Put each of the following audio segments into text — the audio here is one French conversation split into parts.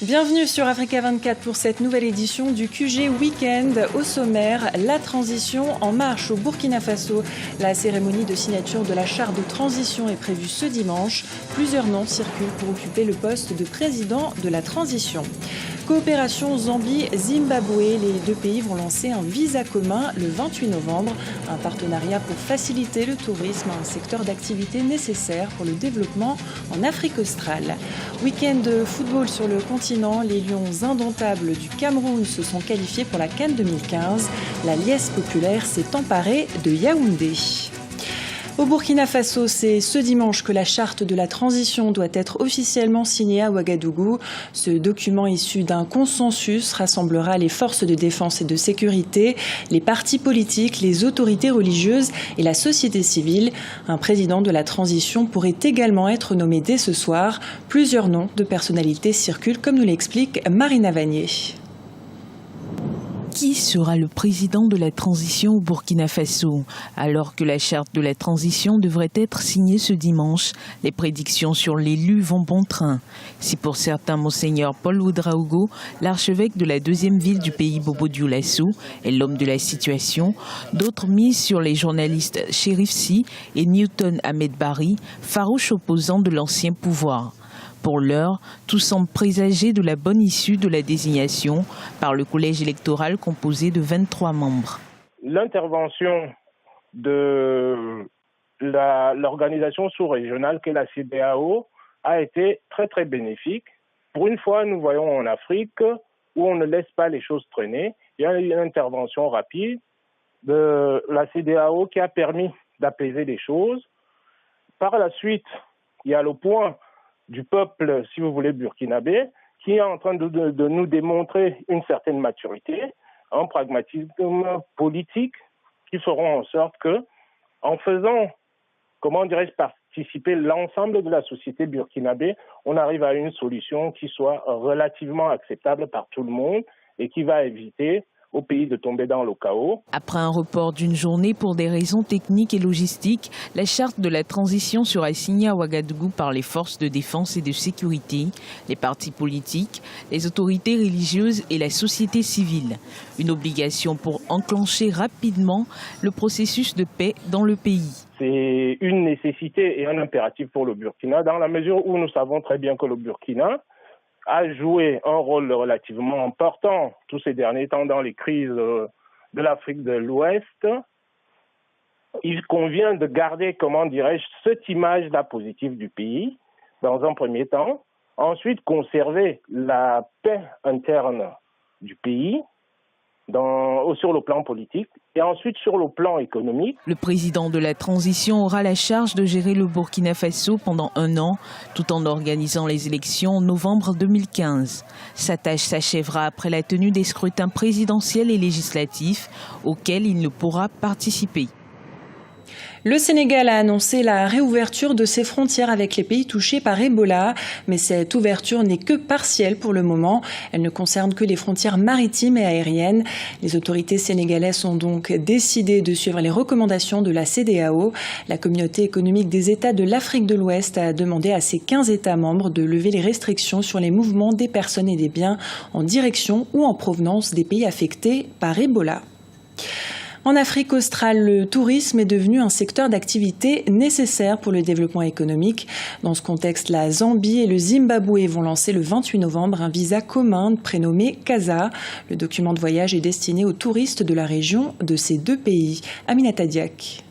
Bienvenue sur Africa 24 pour cette nouvelle édition du QG Weekend. Au sommaire, la transition en marche au Burkina Faso. La cérémonie de signature de la charte de transition est prévue ce dimanche. Plusieurs noms circulent pour occuper le poste de président de la transition. Coopération Zambie-Zimbabwe, les deux pays vont lancer un visa commun le 28 novembre. Un partenariat pour faciliter le tourisme, un secteur d'activité nécessaire pour le développement en Afrique australe. Week-end de football sur le continent, les Lions indomptables du Cameroun se sont qualifiés pour la CAN 2015. La liesse populaire s'est emparée de Yaoundé. Au Burkina Faso, c'est ce dimanche que la charte de la transition doit être officiellement signée à Ouagadougou. Ce document issu d'un consensus rassemblera les forces de défense et de sécurité, les partis politiques, les autorités religieuses et la société civile. Un président de la transition pourrait également être nommé dès ce soir. Plusieurs noms de personnalités circulent, comme nous l'explique Marina Vanier. Qui sera le président de la transition au Burkina Faso? Alors que la charte de la transition devrait être signée ce dimanche, les prédictions sur l'élu vont bon train. Si pour certains, Monseigneur Paul Ouedraogo, l'archevêque de la deuxième ville du pays Bobo-Dioulasso, est l'homme de la situation, d'autres misent sur les journalistes Chérif Sy et Newton Ahmed Bari, farouches opposants de l'ancien pouvoir. Pour l'heure, tout semble présager de la bonne issue de la désignation par le collège électoral composé de 23 membres. L'intervention de l'organisation sous-régionale qu'est la CEDEAO a été très très bénéfique. Pour une fois, nous voyons en Afrique où on ne laisse pas les choses traîner. Il y a eu une intervention rapide de la CEDEAO qui a permis d'apaiser les choses. Par la suite, il y a le point du peuple, si vous voulez, burkinabé, qui est en train de nous démontrer une certaine maturité, un pragmatisme politique qui feront en sorte que, en faisant, participer l'ensemble de la société burkinabé, on arrive à une solution qui soit relativement acceptable par tout le monde et qui va éviter au pays de tomber dans le chaos. Après un report d'une journée pour des raisons techniques et logistiques, la charte de la transition sera signée à Ouagadougou par les forces de défense et de sécurité, les partis politiques, les autorités religieuses et la société civile. Une obligation pour enclencher rapidement le processus de paix dans le pays. C'est une nécessité et un impératif pour le Burkina, dans la mesure où nous savons très bien que le Burkina a joué un rôle relativement important tous ces derniers temps dans les crises de l'Afrique de l'Ouest. Il convient de garder, cette image-là positive du pays, dans un premier temps. Ensuite, conserver la paix interne du pays sur le plan politique et ensuite sur le plan économique. Le président de la transition aura la charge de gérer le Burkina Faso pendant 1 an, tout en organisant les élections en novembre 2015. Sa tâche s'achèvera après la tenue des scrutins présidentiels et législatifs auxquels il ne pourra participer. Le Sénégal a annoncé la réouverture de ses frontières avec les pays touchés par Ebola, mais cette ouverture n'est que partielle pour le moment. Elle ne concerne que les frontières maritimes et aériennes. Les autorités sénégalaises ont donc décidé de suivre les recommandations de la CEDEAO. La communauté économique des États de l'Afrique de l'Ouest a demandé à ses 15 États membres de lever les restrictions sur les mouvements des personnes et des biens en direction ou en provenance des pays affectés par Ebola. En Afrique australe, le tourisme est devenu un secteur d'activité nécessaire pour le développement économique. Dans ce contexte, la Zambie et le Zimbabwe vont lancer le 28 novembre un visa commun prénommé CASA. Le document de voyage est destiné aux touristes de la région de ces deux pays. Aminata Diak.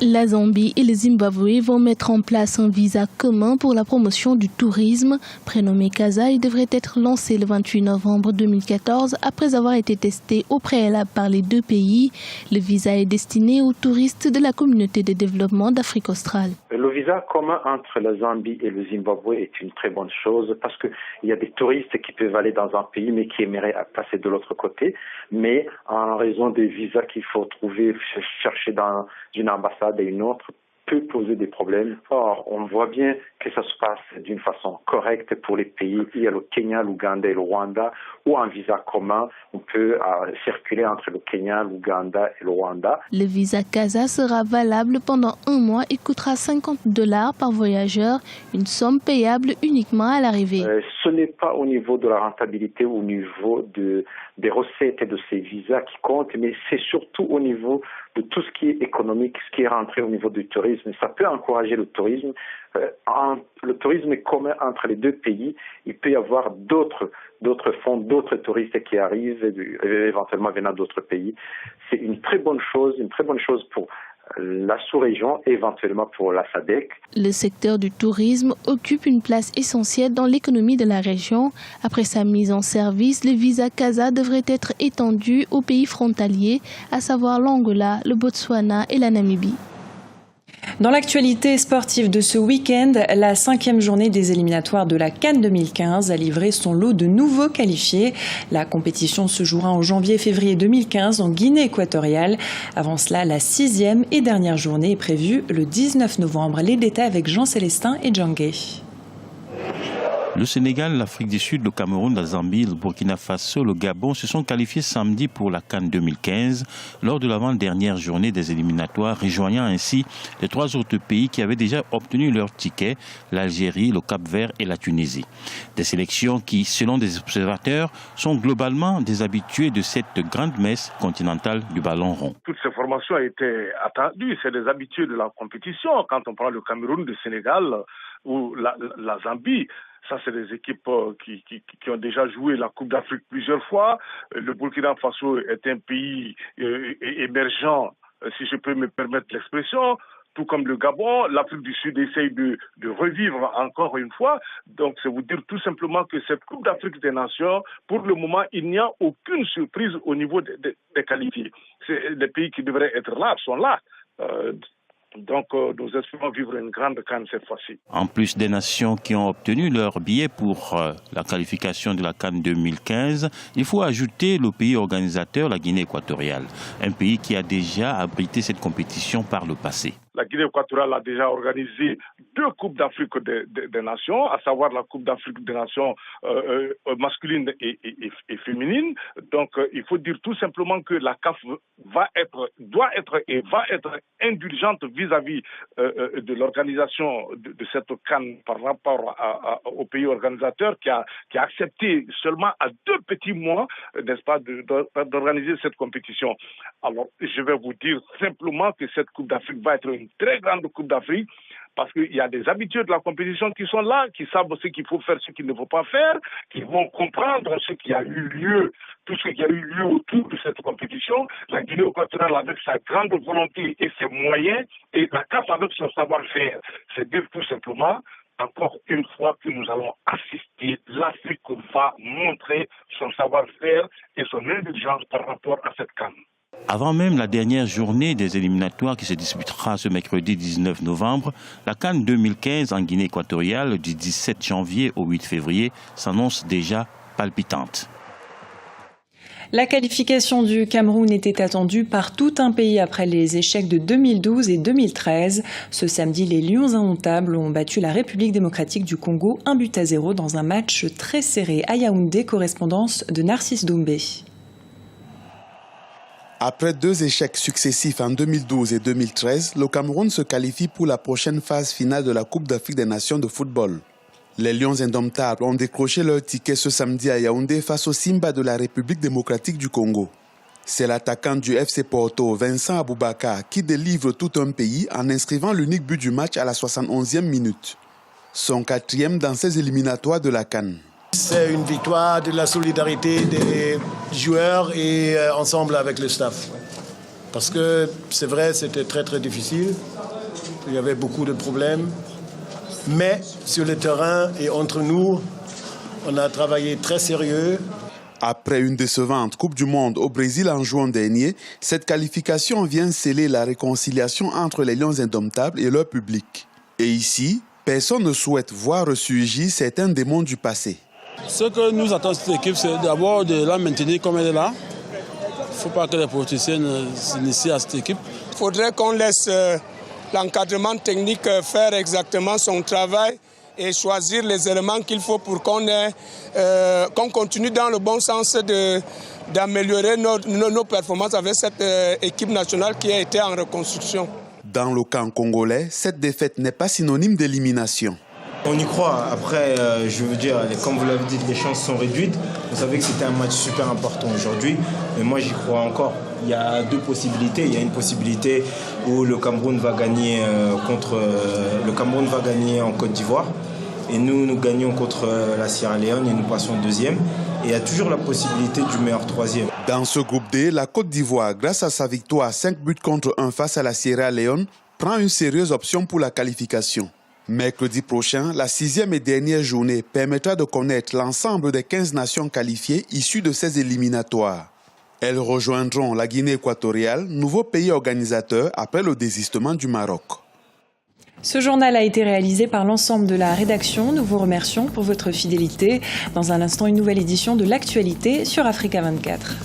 La Zambie et le Zimbabwe vont mettre en place un visa commun pour la promotion du tourisme. Prénommé CASA, il devrait être lancé le 28 novembre 2014 après avoir été testé au préalable par les deux pays. Le visa est destiné aux touristes de la communauté de développement d'Afrique australe. Le visa commun entre la Zambie et le Zimbabwe est une très bonne chose parce qu'il y a des touristes qui peuvent aller dans un pays mais qui aimeraient passer de l'autre côté. Mais en raison des visas qu'il faut chercher dans une ambassade et une autre, peut poser des problèmes. Or, on voit bien que ça se passe d'une façon correcte pour les pays. Il y a le Kenya, l'Ouganda et le Rwanda, où un visa commun, on peut circuler entre le Kenya, l'Ouganda et le Rwanda. Le visa CASA sera valable pendant 1 mois et coûtera $50 par voyageur, une somme payable uniquement à l'arrivée. Ce n'est pas au niveau de la rentabilité, au niveau des recettes de ces visas qui comptent, mais c'est surtout au niveau de tout ce qui est économique, ce qui est rentré au niveau du tourisme. Ça peut encourager le tourisme. Le tourisme est commun entre les deux pays. Il peut y avoir d'autres fonds, d'autres touristes qui arrivent, éventuellement venant d'autres pays. C'est une très bonne chose pour la sous-région et éventuellement pour la SADC. Le secteur du tourisme occupe une place essentielle dans l'économie de la région. Après sa mise en service, le visa CASA devrait être étendu aux pays frontaliers, à savoir l'Angola, le Botswana et la Namibie. Dans l'actualité sportive de ce week-end, la 5e journée des éliminatoires de la CAN 2015 a livré son lot de nouveaux qualifiés. La compétition se jouera en janvier-février 2015 en Guinée équatoriale. Avant cela, la 6e et dernière journée est prévue le 19 novembre. Les détails avec Jean Célestin et Djangué. Le Sénégal, l'Afrique du Sud, le Cameroun, la Zambie, le Burkina Faso, le Gabon se sont qualifiés samedi pour la CAN 2015 lors de l'avant-dernière journée des éliminatoires, rejoignant ainsi les 3 autres pays qui avaient déjà obtenu leur ticket, l'Algérie, le Cap-Vert et la Tunisie. Des sélections qui, selon des observateurs, sont globalement des habitués de cette grande messe continentale du ballon rond. Toutes ces formations étaient attendues, c'est des habitués de la compétition. Quand on prend le Cameroun, le Sénégal ou la Zambie, ça, c'est des équipes qui ont déjà joué la Coupe d'Afrique plusieurs fois. Le Burkina Faso est un pays émergent, si je peux me permettre l'expression, tout comme le Gabon. L'Afrique du Sud essaye de revivre encore une fois. Donc, c'est vous dire tout simplement que cette Coupe d'Afrique des Nations, pour le moment, il n'y a aucune surprise au niveau des qualifiés. Les pays qui devraient être là sont là. Donc, nous espérons vivre une grande CAN cette fois-ci. En plus des nations qui ont obtenu leur billet pour la qualification de la CAN 2015, il faut ajouter le pays organisateur, la Guinée équatoriale, un pays qui a déjà abrité cette compétition par le passé. La Guinée équatoriale a déjà organisé 2 Coupes d'Afrique des Nations, à savoir la Coupe d'Afrique des Nations masculine et féminine. Donc, il faut dire tout simplement que la CAF doit être indulgente vis-à-vis de l'organisation de cette CAN par rapport au pays organisateur qui a accepté seulement à 2 petits mois, n'est-ce pas, d'organiser cette compétition. Alors, je vais vous dire simplement que cette Coupe d'Afrique va être une très grande Coupe d'Afrique parce qu'il y a des habitués de la compétition qui sont là, qui savent ce qu'il faut faire, ce qu'il ne faut pas faire, qui vont comprendre ce qui a eu lieu, tout ce qui a eu lieu autour de cette compétition. La Guinée équatoriale avec sa grande volonté et ses moyens, et la CAF avec son savoir-faire. C'est dire tout simplement, encore une fois, que nous allons assister, l'Afrique va montrer son savoir-faire et son indulgence par rapport à cette CAN. Avant même la dernière journée des éliminatoires qui se disputera ce mercredi 19 novembre, la CAN 2015 en Guinée équatoriale du 17 janvier au 8 février s'annonce déjà palpitante. La qualification du Cameroun était attendue par tout un pays après les échecs de 2012 et 2013. Ce samedi, les Lions indomptables ont battu la République démocratique du Congo 1-0 dans un match très serré à Yaoundé, correspondance de Narcisse Doumbé. Après 2 échecs successifs en 2012 et 2013, le Cameroun se qualifie pour la prochaine phase finale de la Coupe d'Afrique des Nations de football. Les Lions indomptables ont décroché leur ticket ce samedi à Yaoundé face au Simba de la République démocratique du Congo. C'est l'attaquant du FC Porto, Vincent Aboubakar, qui délivre tout un pays en inscrivant l'unique but du match à la 71e minute. Son 4e dans ces éliminatoires de la CAN. C'est une victoire de la solidarité des joueurs et ensemble avec le staff. Parce que c'est vrai, c'était très très difficile. Il y avait beaucoup de problèmes. Mais sur le terrain et entre nous, on a travaillé très sérieux. Après une décevante Coupe du Monde au Brésil en juin dernier, cette qualification vient sceller la réconciliation entre les Lions indomptables et leur public. Et ici, personne ne souhaite voir ressurgir certains démons du passé. Ce que nous attendons de cette équipe, c'est d'abord de la maintenir comme elle est là. Il ne faut pas que les politiciens s'initient à cette équipe. Il faudrait qu'on laisse l'encadrement technique faire exactement son travail et choisir les éléments qu'il faut pour qu'on continue dans le bon sens d'améliorer nos performances avec cette équipe nationale qui a été en reconstruction. Dans le camp congolais, cette défaite n'est pas synonyme d'élimination. On y croit. Après, je veux dire, comme vous l'avez dit, les chances sont réduites. Vous savez que c'était un match super important aujourd'hui. Mais moi, j'y crois encore. Il y a deux possibilités. Il y a une possibilité où le Cameroun va gagner en Côte d'Ivoire. Et nous gagnons contre la Sierra Leone et nous passons deuxième. Et il y a toujours la possibilité du meilleur troisième. Dans ce groupe D, la Côte d'Ivoire, grâce à sa victoire 5 buts contre 1 face à la Sierra Leone, prend une sérieuse option pour la qualification. Mercredi prochain, la 6e et dernière journée permettra de connaître l'ensemble des 15 nations qualifiées issues de ces éliminatoires. Elles rejoindront la Guinée équatoriale, nouveau pays organisateur après le désistement du Maroc. Ce journal a été réalisé par l'ensemble de la rédaction. Nous vous remercions pour votre fidélité. Dans un instant, une nouvelle édition de l'actualité sur Africa 24.